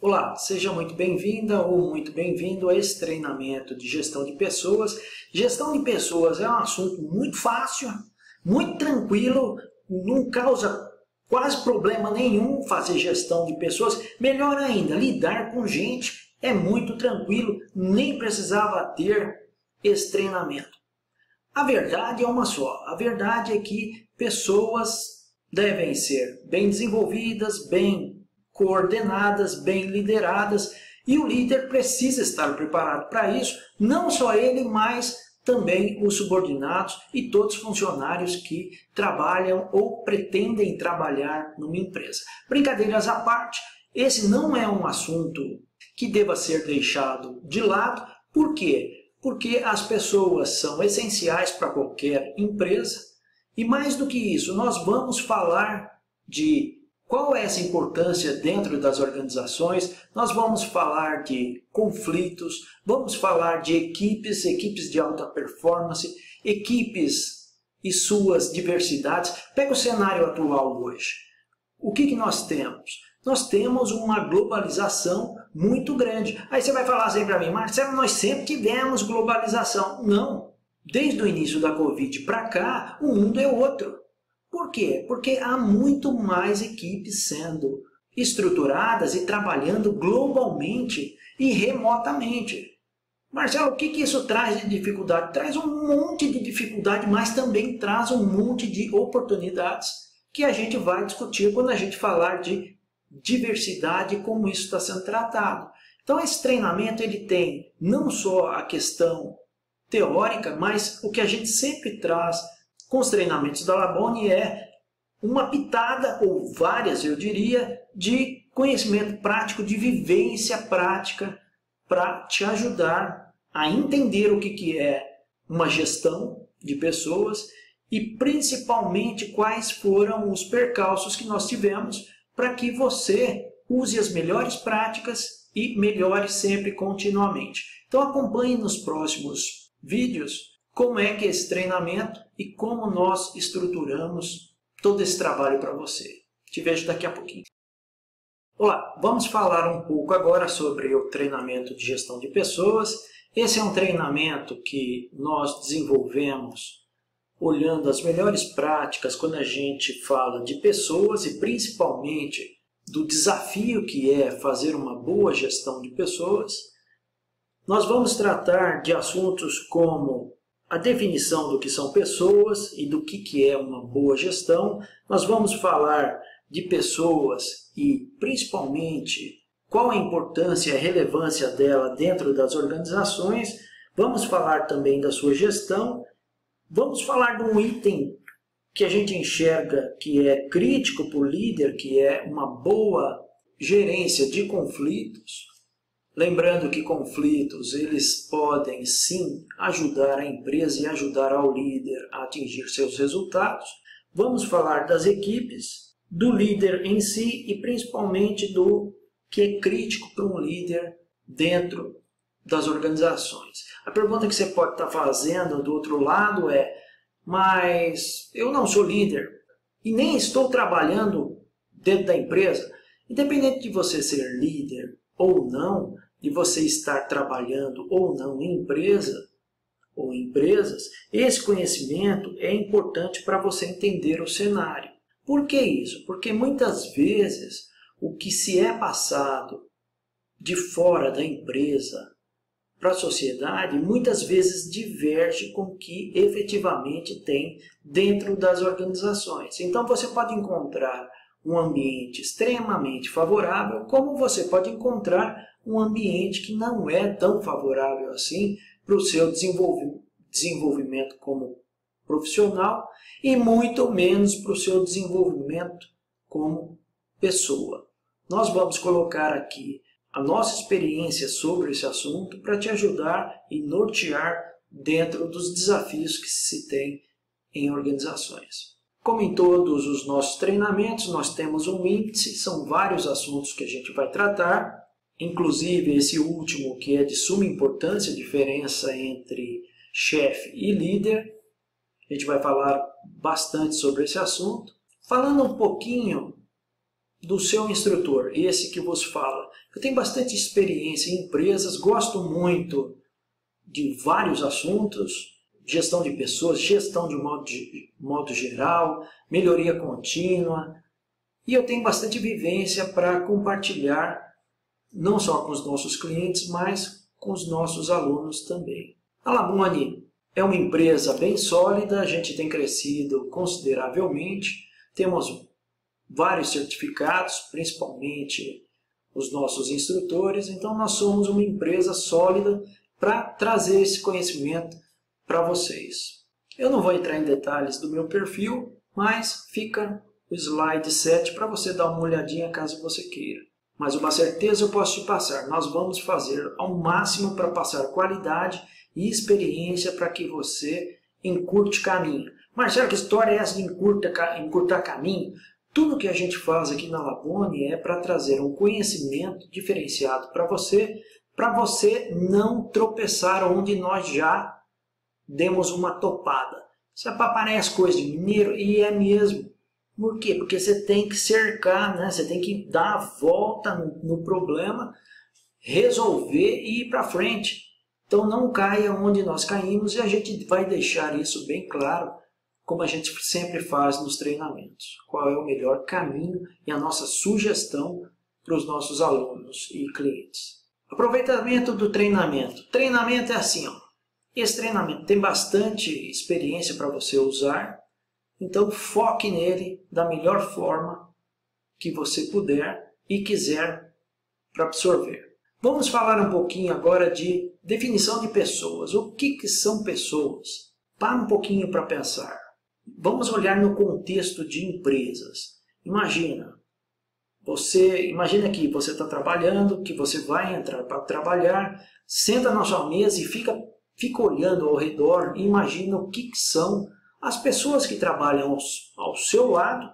Olá, seja muito bem-vinda ou muito bem-vindo a esse treinamento de gestão de pessoas. Gestão de pessoas é um assunto muito fácil, muito tranquilo, não causa quase problema nenhum fazer gestão de pessoas. Melhor ainda, lidar com gente é muito tranquilo, nem precisava ter esse treinamento. A verdade é uma só, a verdade é que pessoas devem ser bem desenvolvidas, bem coordenadas, bem lideradas, e o líder precisa estar preparado para isso, não só ele, mas também os subordinados e todos os funcionários que trabalham ou pretendem trabalhar numa empresa. Brincadeiras à parte, esse não é um assunto que deva ser deixado de lado. Por quê? Porque as pessoas são essenciais para qualquer empresa, e mais do que isso, nós vamos falar de qual é essa importância dentro das organizações. Nós vamos falar de conflitos, vamos falar de equipes de alta performance, equipes e suas diversidades. Pega o cenário atual hoje. O que nós temos? Nós temos uma globalização muito grande. Aí você vai falar assim para mim, Marcelo, nós sempre tivemos globalização. Não. Desde o início da Covid para cá, o mundo é outro. Por quê? Porque há muito mais equipes sendo estruturadas e trabalhando globalmente e remotamente. Marcelo, o que isso traz de dificuldade? Traz um monte de dificuldade, mas também traz um monte de oportunidades que a gente vai discutir quando a gente falar de diversidade e como isso está sendo tratado. Então esse treinamento ele tem não só a questão teórica, mas o que a gente sempre traz com os treinamentos da Labone é uma pitada, ou várias eu diria, de conhecimento prático, de vivência prática, para te ajudar a entender o que é uma gestão de pessoas e principalmente quais foram os percalços que nós tivemos para que você use as melhores práticas e melhore sempre continuamente. Então acompanhe nos próximos vídeos como é que é esse treinamento e como nós estruturamos todo esse trabalho para você. Te vejo daqui a pouquinho. Olá, vamos falar um pouco agora sobre o treinamento de gestão de pessoas. Esse é um treinamento que nós desenvolvemos olhando as melhores práticas quando a gente fala de pessoas e principalmente do desafio que é fazer uma boa gestão de pessoas. Nós vamos tratar de assuntos como a definição do que são pessoas e do que é uma boa gestão. Nós vamos falar de pessoas e, principalmente, qual a importância e a relevância dela dentro das organizações. Vamos falar também da sua gestão. Vamos falar de um item que a gente enxerga que é crítico para o líder, que é uma boa gerência de conflitos. Lembrando que conflitos, eles podem sim ajudar a empresa e ajudar ao líder a atingir seus resultados. Vamos falar das equipes, do líder em si e principalmente do que é crítico para um líder dentro das organizações. A pergunta que você pode estar fazendo do outro lado é, mas eu não sou líder e nem estou trabalhando dentro da empresa. Independente de você ser líder ou não, de você estar trabalhando ou não em empresa ou em empresas, esse conhecimento é importante para você entender o cenário. Por que isso? Porque muitas vezes o que se é passado de fora da empresa para a sociedade, muitas vezes diverge com o que efetivamente tem dentro das organizações. Então você pode encontrar um ambiente extremamente favorável, como você pode encontrar um ambiente que não é tão favorável assim para o seu desenvolvimento como profissional e muito menos para o seu desenvolvimento como pessoa. Nós vamos colocar aqui a nossa experiência sobre esse assunto para te ajudar e nortear dentro dos desafios que se tem em organizações. Como em todos os nossos treinamentos, nós temos um índice, são vários assuntos que a gente vai tratar, inclusive esse último que é de suma importância, a diferença entre chefe e líder. A gente vai falar bastante sobre esse assunto. Falando um pouquinho do seu instrutor, esse que vos fala. Eu tenho bastante experiência em empresas, gosto muito de vários assuntos, gestão de pessoas, gestão de modo geral, melhoria contínua, e eu tenho bastante vivência para compartilhar, não só com os nossos clientes, mas com os nossos alunos também. A Labone é uma empresa bem sólida, a gente tem crescido consideravelmente, temos vários certificados, principalmente os nossos instrutores, então nós somos uma empresa sólida para trazer esse conhecimento para vocês. Eu não vou entrar em detalhes do meu perfil, mas fica o slide 7 para você dar uma olhadinha caso você queira. Mas uma certeza eu posso te passar, nós vamos fazer ao máximo para passar qualidade e experiência para que você encurte caminho. Marcelo, que história é essa de encurtar caminho? Tudo que a gente faz aqui na Labone é para trazer um conhecimento diferenciado para você não tropeçar onde nós já demos uma topada. Isso parece coisa de mineiro, e é mesmo. Por quê? Porque você tem que cercar, né? Você tem que dar a volta no problema, resolver e ir para frente. Então não caia onde nós caímos, e a gente vai deixar isso bem claro, como a gente sempre faz nos treinamentos. Qual é o melhor caminho e a nossa sugestão para os nossos alunos e clientes. Aproveitamento do treinamento. Treinamento é assim, ó. Esse treinamento tem bastante experiência para você usar, então foque nele da melhor forma que você puder e quiser para absorver. Vamos falar um pouquinho agora de definição de pessoas. O que são pessoas? Para um pouquinho para pensar. Vamos olhar no contexto de empresas. Imagina que você está trabalhando, que você vai entrar para trabalhar, senta na sua mesa e fica olhando ao redor e imagina o que são as pessoas que trabalham ao seu lado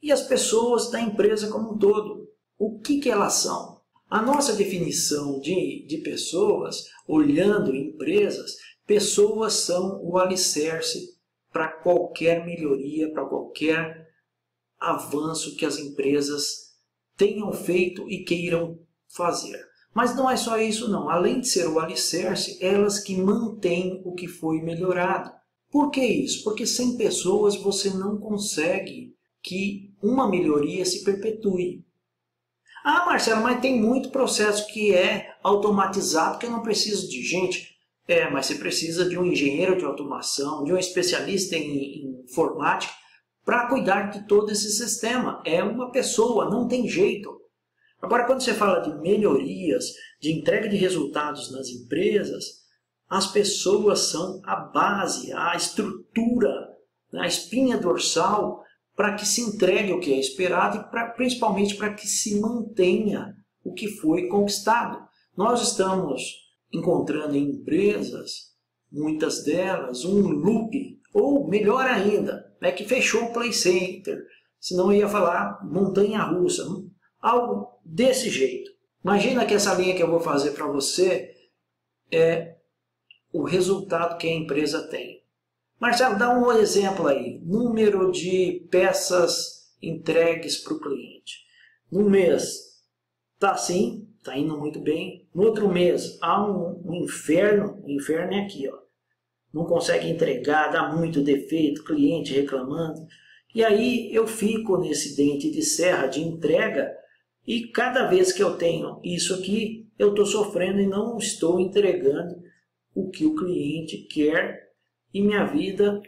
e as pessoas da empresa como um todo. O que elas são? A nossa definição de pessoas, olhando empresas, pessoas são o alicerce para qualquer melhoria, para qualquer avanço que as empresas tenham feito e queiram fazer. Mas não é só isso não, além de ser o alicerce, elas que mantêm o que foi melhorado. Por que isso? Porque sem pessoas você não consegue que uma melhoria se perpetue. Ah, Marcelo, mas tem muito processo que é automatizado que eu não preciso de gente. Mas você precisa de um engenheiro de automação, de um especialista em informática para cuidar de todo esse sistema. É uma pessoa, não tem jeito. Agora, quando você fala de melhorias, de entrega de resultados nas empresas, as pessoas são a base, a estrutura, a espinha dorsal para que se entregue o que é esperado e principalmente para que se mantenha o que foi conquistado. Nós estamos encontrando em empresas, muitas delas, um loop, ou melhor ainda, que fechou o play center, senão eu ia falar montanha-russa, algo desse jeito. Imagina que essa linha que eu vou fazer para você é o resultado que a empresa tem. Marcelo, dá um exemplo aí. Número de peças entregues para o cliente. No mês, está assim, está indo muito bem. No outro mês, há um inferno. O inferno é aqui, ó. Não consegue entregar, dá muito defeito, cliente reclamando. E aí eu fico nesse dente de serra de entrega e cada vez que eu tenho isso aqui, eu estou sofrendo e não estou entregando o que o cliente quer. E minha vida,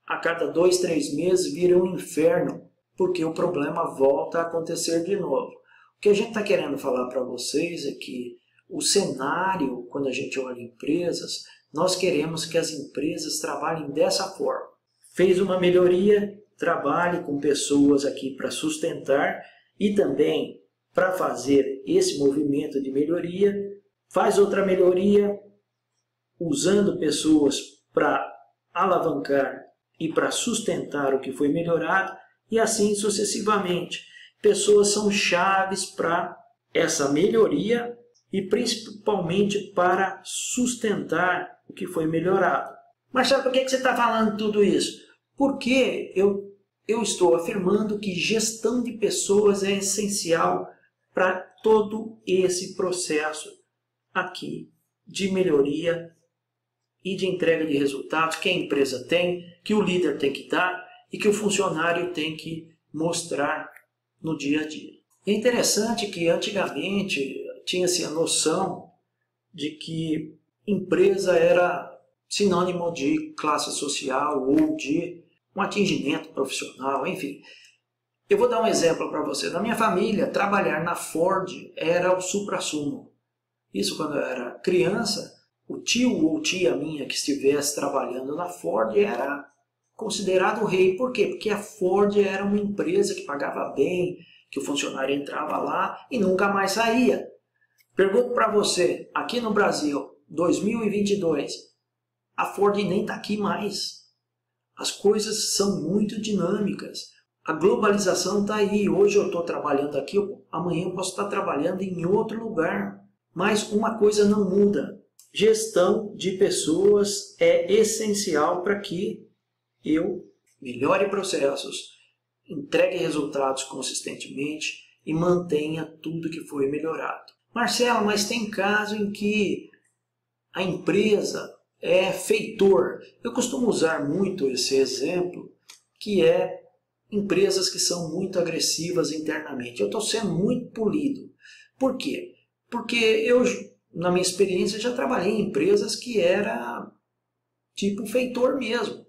a cada 2, 3 meses, vira um inferno, porque o problema volta a acontecer de novo. O que a gente está querendo falar para vocês é que o cenário, quando a gente olha empresas, nós queremos que as empresas trabalhem dessa forma. Fez uma melhoria, trabalhe com pessoas aqui para sustentar e também para fazer esse movimento de melhoria, faz outra melhoria usando pessoas para alavancar e para sustentar o que foi melhorado e assim sucessivamente. Pessoas são chaves para essa melhoria e principalmente para sustentar o que foi melhorado. Marcelo, por que você está falando tudo isso? Porque eu eu estou afirmando que gestão de pessoas é essencial para todo esse processo aqui de melhoria e de entrega de resultados que a empresa tem, que o líder tem que dar e que o funcionário tem que mostrar no dia a dia. É interessante que antigamente tinha-se a noção de que empresa era sinônimo de classe social ou de um atingimento profissional, enfim. Eu vou dar um exemplo para você. Na minha família, trabalhar na Ford era o suprassumo. Isso quando eu era criança, o tio ou tia minha que estivesse trabalhando na Ford era considerado o rei. Por quê? Porque a Ford era uma empresa que pagava bem, que o funcionário entrava lá e nunca mais saía. Pergunto para você, aqui no Brasil, 2022, a Ford nem está aqui mais. As coisas são muito dinâmicas. A globalização está aí. Hoje eu estou trabalhando aqui, amanhã eu posso estar trabalhando em outro lugar. Mas uma coisa não muda. Gestão de pessoas é essencial para que eu melhore processos, entregue resultados consistentemente e mantenha tudo que foi melhorado. Marcelo, mas tem caso em que a empresa é feitor. Eu costumo usar muito esse exemplo, que é empresas que são muito agressivas internamente. Eu estou sendo muito polido. Por quê? Porque eu, na minha experiência, já trabalhei em empresas que era tipo feitor mesmo,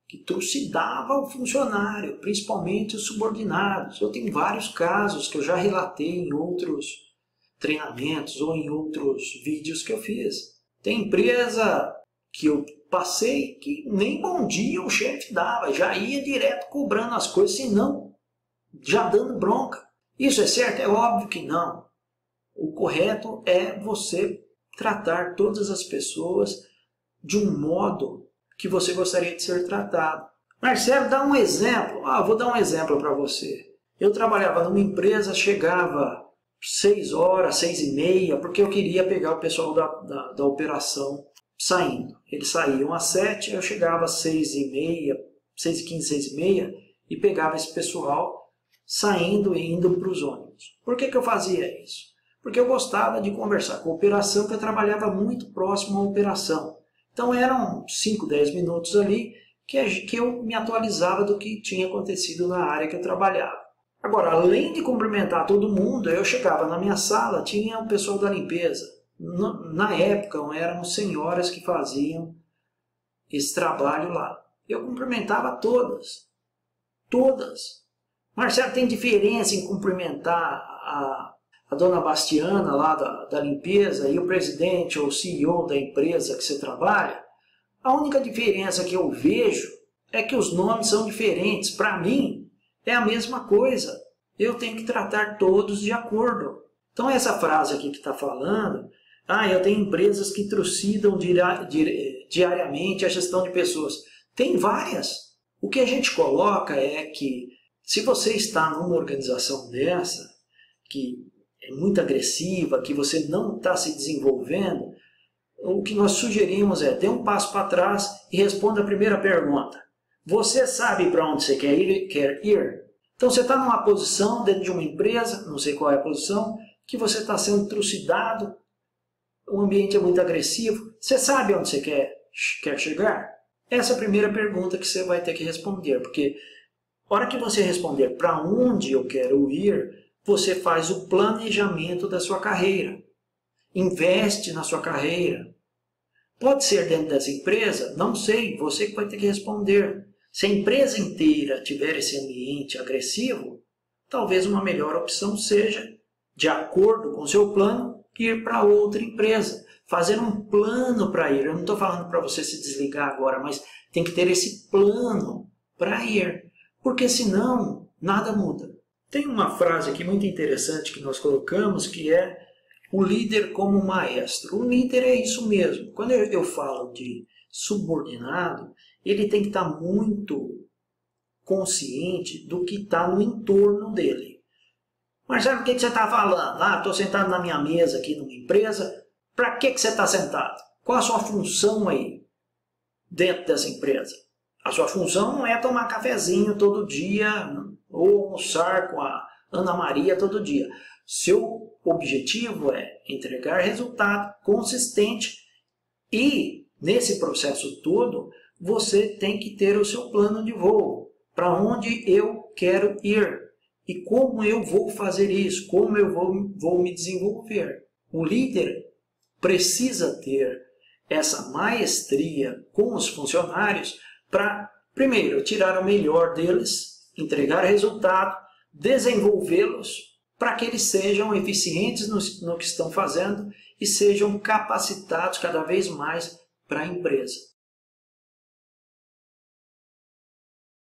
que trucidava o funcionário, principalmente os subordinados. Eu tenho vários casos que eu já relatei em outros treinamentos ou em outros vídeos que eu fiz. Tem empresa que eu passei que nem bom dia o chefe dava, já ia direto cobrando as coisas, senão já dando bronca. Isso é certo? É óbvio que não. O correto é você tratar todas as pessoas de um modo que você gostaria de ser tratado. Marcelo, dá um exemplo. Vou dar um exemplo para você. Eu trabalhava numa empresa, chegava 6 horas, 6h30, porque eu queria pegar o pessoal da operação saindo. Eles saíam às 7, eu chegava às 6h30, 6h15, 6h30 e pegava esse pessoal saindo e indo para os ônibus. Por que eu fazia isso? Porque eu gostava de conversar com a operação, porque eu trabalhava muito próximo à operação. Então eram 5, 10 minutos ali que eu me atualizava do que tinha acontecido na área que eu trabalhava. Agora, além de cumprimentar todo mundo, eu chegava na minha sala, tinha o pessoal da limpeza. Na época eram senhoras que faziam esse trabalho lá. Eu cumprimentava todas. Todas. Marcelo, tem diferença em cumprimentar a dona Bastiana lá da limpeza e o presidente ou CEO da empresa que você trabalha? A única diferença que eu vejo é que os nomes são diferentes. Para mim, é a mesma coisa. Eu tenho que tratar todos de acordo. Então essa frase aqui que está falando, eu tenho empresas que trucidam diariamente a gestão de pessoas. Tem várias. O que a gente coloca é que se você está numa organização dessa, que é muito agressiva, que você não está se desenvolvendo, o que nós sugerimos é dê um passo para trás e responda a primeira pergunta. Você sabe para onde você quer ir? Então você está numa posição dentro de uma empresa, não sei qual é a posição, que você está sendo trucidado, o ambiente é muito agressivo. Você sabe onde você quer chegar? Essa é a primeira pergunta que você vai ter que responder, porque a hora que você responder para onde eu quero ir, você faz o planejamento da sua carreira. Investe na sua carreira. Pode ser dentro dessa empresa? Não sei, você que vai ter que responder. Se a empresa inteira tiver esse ambiente agressivo, talvez uma melhor opção seja, de acordo com o seu plano, ir para outra empresa. Fazer um plano para ir. Eu não estou falando para você se desligar agora, mas tem que ter esse plano para ir. Porque senão, nada muda. Tem uma frase aqui muito interessante que nós colocamos, que é o líder como maestro. O líder é isso mesmo. Quando eu falo de subordinado, ele tem que estar muito consciente do que está no entorno dele. Marcelo, o que você está falando? Estou sentado na minha mesa aqui numa empresa. Para que você está sentado? Qual a sua função aí dentro dessa empresa? A sua função não é tomar cafezinho todo dia ou almoçar com a Ana Maria todo dia. Seu objetivo é entregar resultado consistente e, nesse processo todo, você tem que ter o seu plano de voo. Para onde eu quero ir e como eu vou fazer isso, como eu vou me desenvolver. O líder precisa ter essa maestria com os funcionários para, primeiro, tirar o melhor deles, entregar resultado, desenvolvê-los para que eles sejam eficientes no que estão fazendo e sejam capacitados cada vez mais para a empresa.